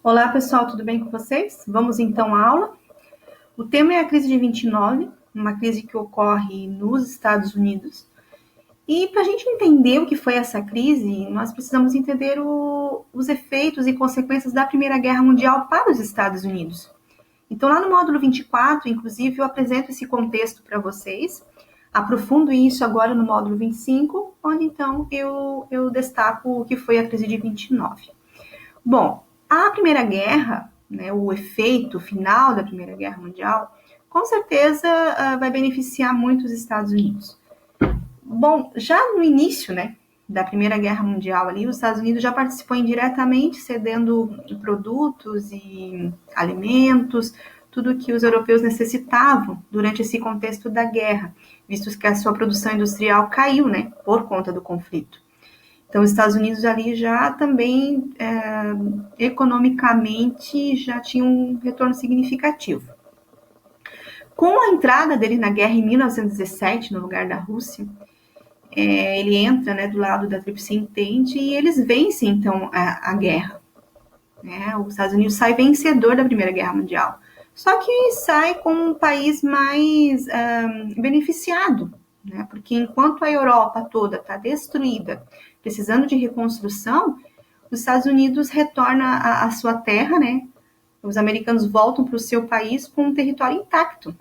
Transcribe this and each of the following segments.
Olá, pessoal, tudo bem com vocês? Vamos então à aula. O tema é a crise de 29, uma crise que ocorre nos Estados Unidos. E para a gente entender o que foi essa crise, nós precisamos entender os efeitos e consequências da Primeira Guerra Mundial para os Estados Unidos. Então, lá no módulo 24, inclusive, eu apresento esse contexto para vocês. Aprofundo isso agora no módulo 25, onde então eu destaco o que foi a crise de 29. Bom, a Primeira Guerra, né, o efeito final da Primeira Guerra Mundial, com certeza vai beneficiar muito os Estados Unidos. Bom, já no início, né, da Primeira Guerra Mundial ali, os Estados Unidos já participou indiretamente, cedendo produtos e alimentos, tudo que os europeus necessitavam durante esse contexto da guerra, visto que a sua produção industrial caiu, né, por conta do conflito. Então, os Estados Unidos ali já também, economicamente, já tinha um retorno significativo. Com a entrada dele na guerra em 1917, no lugar da Rússia, ele entra, né, do lado da Tríplice Entente e eles vencem, então, a guerra. Né? Os Estados Unidos sai vencedor da Primeira Guerra Mundial. Só que sai com um país mais beneficiado, né? Porque enquanto a Europa toda está destruída, precisando de reconstrução, os Estados Unidos retorna a sua terra, né? Os americanos voltam para o seu país com um território intacto.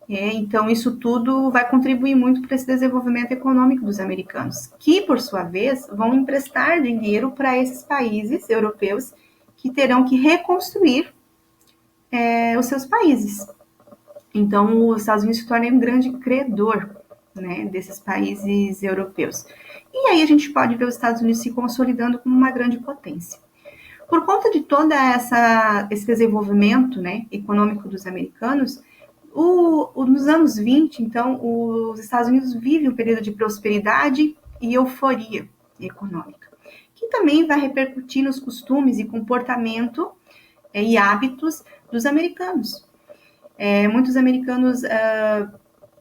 Então, isso tudo vai contribuir muito para esse desenvolvimento econômico dos americanos, que, por sua vez, vão emprestar dinheiro para esses países europeus que terão que reconstruir os seus países. Então, os Estados Unidos se tornam um grande credor, né, desses países europeus. E aí a gente pode ver os Estados Unidos se consolidando como uma grande potência. Por conta de todo esse desenvolvimento, né, econômico dos americanos, nos anos 20, então, os Estados Unidos vivem um período de prosperidade e euforia econômica, que também vai repercutir nos costumes e comportamento e hábitos dos americanos. Muitos americanos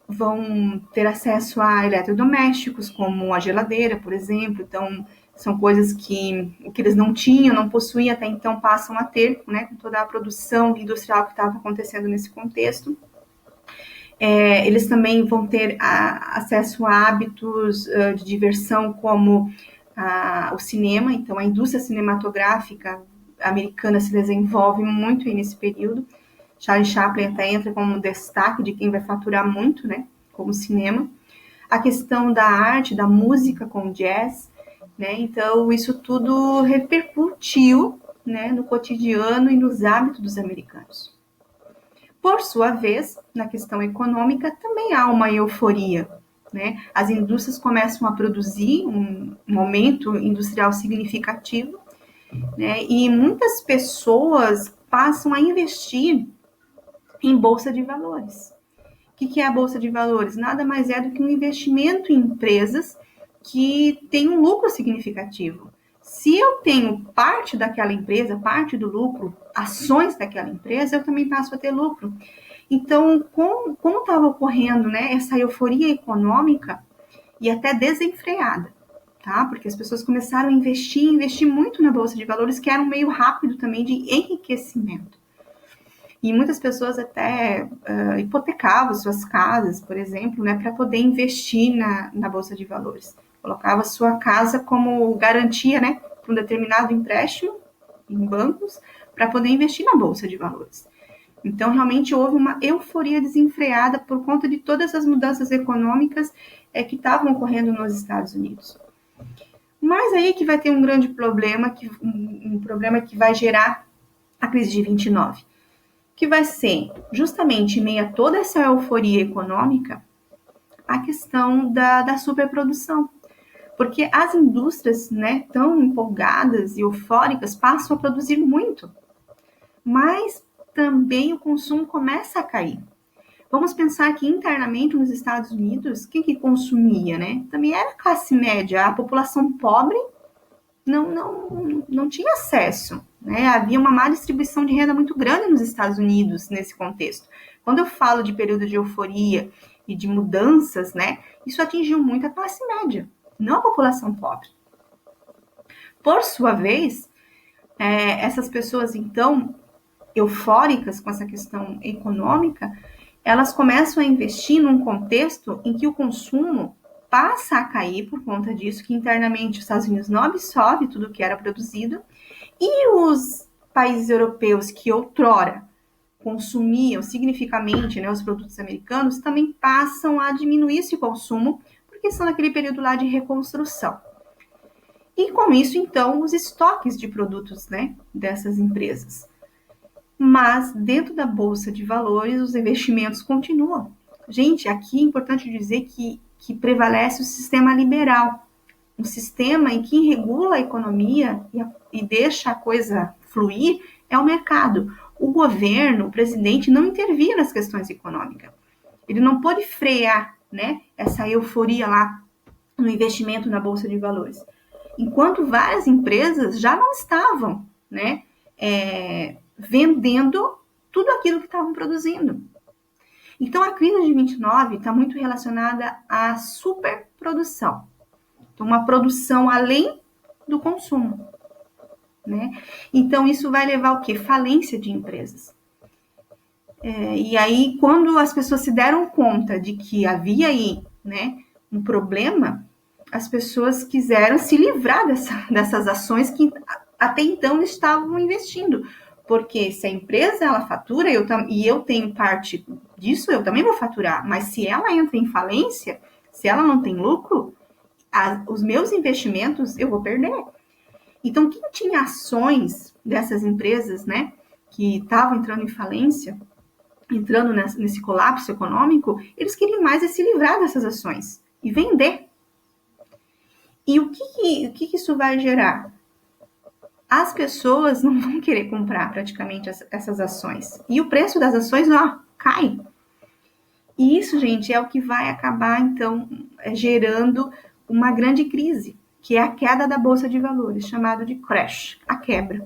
vão ter acesso a eletrodomésticos, como a geladeira, por exemplo. Então, são coisas que eles não tinham, não possuíam até então, passam a ter, né, com toda a produção industrial que estava acontecendo nesse contexto. Eles também vão ter acesso a hábitos de diversão, como o cinema. Então, a indústria cinematográfica americana se desenvolve muito nesse período. Charlie Chaplin até entra como destaque de quem vai faturar muito, né, como cinema. A questão da arte, da música com jazz, né, então isso tudo repercutiu, né, no cotidiano e nos hábitos dos americanos. Por sua vez, na questão econômica, também há uma euforia, né? As indústrias começam a produzir um aumento industrial significativo, né? E muitas pessoas passam a investir em bolsa de valores. O que é a bolsa de valores? Nada mais é do que um investimento em empresas que têm um lucro significativo. Se eu tenho parte daquela empresa, parte do lucro, ações daquela empresa, eu também passo a ter lucro. Então, como estava ocorrendo, né, essa euforia econômica e até desenfreada, tá? Porque as pessoas começaram a investir muito na bolsa de valores, que era um meio rápido também de enriquecimento. E muitas pessoas até hipotecavam suas casas, por exemplo, né, para poder investir na bolsa de valores. Colocava sua casa como garantia, né, para um determinado empréstimo em bancos, para poder investir na bolsa de valores. Então, realmente houve uma euforia desenfreada por conta de todas as mudanças econômicas que estavam ocorrendo nos Estados Unidos. Mas aí que vai ter um grande problema, um problema que vai gerar a crise de 29, que vai ser, justamente em meio a toda essa euforia econômica, a questão da superprodução. Porque as indústrias, né, tão empolgadas e eufóricas, passam a produzir muito, mas também o consumo começa a cair. Vamos pensar que internamente nos Estados Unidos, quem que consumia, né? Também era a classe média, a população pobre não tinha acesso, né? Havia uma má distribuição de renda muito grande nos Estados Unidos nesse contexto. Quando eu falo de período de euforia e de mudanças, né, isso atingiu muito a classe média, não a população pobre. Por sua vez, Essas pessoas, então, eufóricas com essa questão econômica, elas começam a investir num contexto em que o consumo passa a cair por conta disso, que internamente os Estados Unidos não absorve tudo que era produzido, e os países europeus que outrora consumiam significativamente, né, os produtos americanos, também passam a diminuir esse consumo, porque estão naquele período lá de reconstrução. E com isso, então, os estoques de produtos, né, dessas empresas. Mas dentro da Bolsa de Valores, os investimentos continuam. Gente, aqui é importante dizer que prevalece o sistema liberal, um sistema em que regula a economia e deixa a coisa fluir é o mercado. O governo, o presidente, não intervia nas questões econômicas. Ele não pôde frear, né, essa euforia lá no investimento na Bolsa de Valores. Enquanto várias empresas já não estavam, né, vendendo tudo aquilo que estavam produzindo. Então, a crise de 29 está muito relacionada à superprodução. Então, uma produção além do consumo, né? Então, isso vai levar ao quê? Falência de empresas. E aí, quando as pessoas se deram conta de que havia aí, né, um problema, as pessoas quiseram se livrar dessas ações que até então estavam investindo. Porque se a empresa ela fatura e eu tenho parte disso, eu também vou faturar. Mas se ela entra em falência, se ela não tem lucro, os meus investimentos eu vou perder. Então, quem tinha ações dessas empresas, né, que estavam entrando em falência, entrando nesse colapso econômico, eles queriam mais se livrar dessas ações e vender. E o que isso vai gerar? As pessoas não vão querer comprar praticamente essas ações. E o preço das ações, cai. E isso, gente, é o que vai acabar, então, gerando uma grande crise, que é a queda da Bolsa de Valores, chamado de crash, a quebra.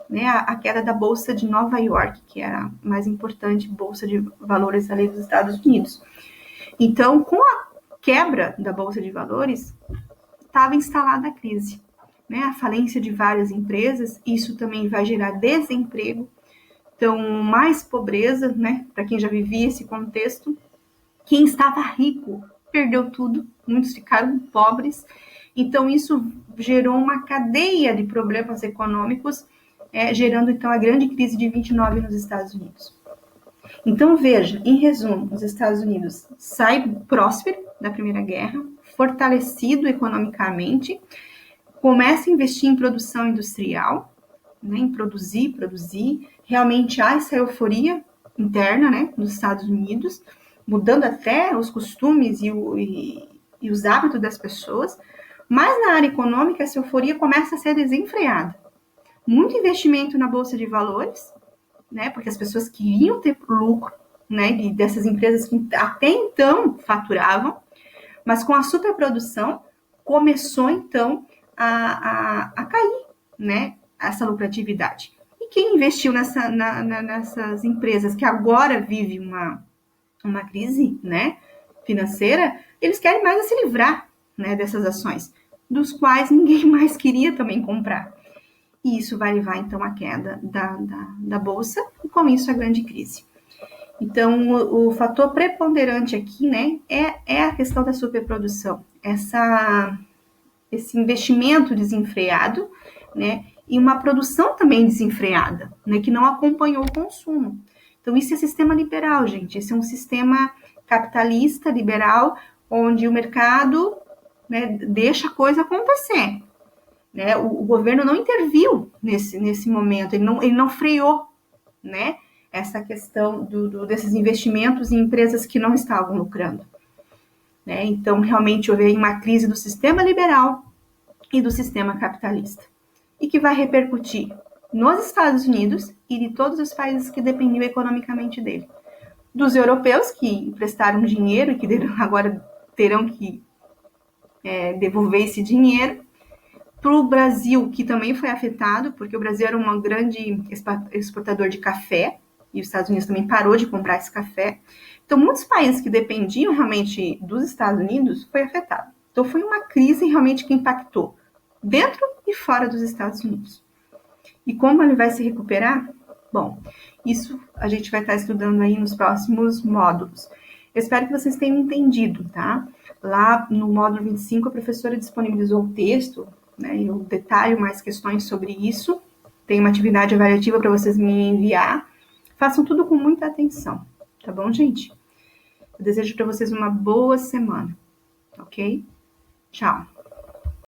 Né? A queda da Bolsa de Nova York, que era a mais importante Bolsa de Valores ali dos Estados Unidos. Então, com a quebra da Bolsa de Valores, estava instalada a crise. Né, a falência de várias empresas, isso também vai gerar desemprego, então mais pobreza, né, para quem já vivia esse contexto. Quem estava rico perdeu tudo, muitos ficaram pobres, então isso gerou uma cadeia de problemas econômicos, gerando então a grande crise de 29 nos Estados Unidos. Então veja, em resumo, os Estados Unidos saem próspero da Primeira Guerra, fortalecido economicamente, começa a investir em produção industrial, né, em produzir, realmente há essa euforia interna, né, nos Estados Unidos, mudando até os costumes e os hábitos das pessoas, mas na área econômica essa euforia começa a ser desenfreada. Muito investimento na Bolsa de Valores, né, porque as pessoas queriam ter lucro, né, dessas empresas que até então faturavam, mas com a superprodução começou então a cair, né, essa lucratividade. E quem investiu nessas empresas que agora vive uma crise, né, financeira, eles querem mais se livrar, né, dessas ações, dos quais ninguém mais queria também comprar. E isso vai levar, então, à queda da Bolsa e, com isso, a grande crise. Então, o fator preponderante aqui, né, é a questão da superprodução. Esse investimento desenfreado, né, e uma produção também desenfreada, né, que não acompanhou o consumo. Então, isso é sistema liberal, gente. Esse é um sistema capitalista, liberal, onde o mercado, né, deixa a coisa acontecer. Né? O governo não interviu nesse momento, ele não freou, né, essa questão desses investimentos em empresas que não estavam lucrando. Né? Então, realmente, houve uma crise do sistema liberal e do sistema capitalista, e que vai repercutir nos Estados Unidos e de todos os países que dependiam economicamente dele. Dos europeus, que emprestaram dinheiro e que agora terão que devolver esse dinheiro, para o Brasil, que também foi afetado, porque o Brasil era um grande exportador de café, e os Estados Unidos também parou de comprar esse café. Então, muitos países que dependiam realmente dos Estados Unidos foi afetado. Então, foi uma crise realmente que impactou dentro e fora dos Estados Unidos. E como ele vai se recuperar? Bom, isso a gente vai estar estudando aí nos próximos módulos. Eu espero que vocês tenham entendido, tá? Lá no módulo 25, a professora disponibilizou o texto, né? Eu detalho mais questões sobre isso. Tem uma atividade avaliativa para vocês me enviar. Façam tudo com muita atenção, tá bom, gente? Eu desejo para vocês uma boa semana, ok? Tchau!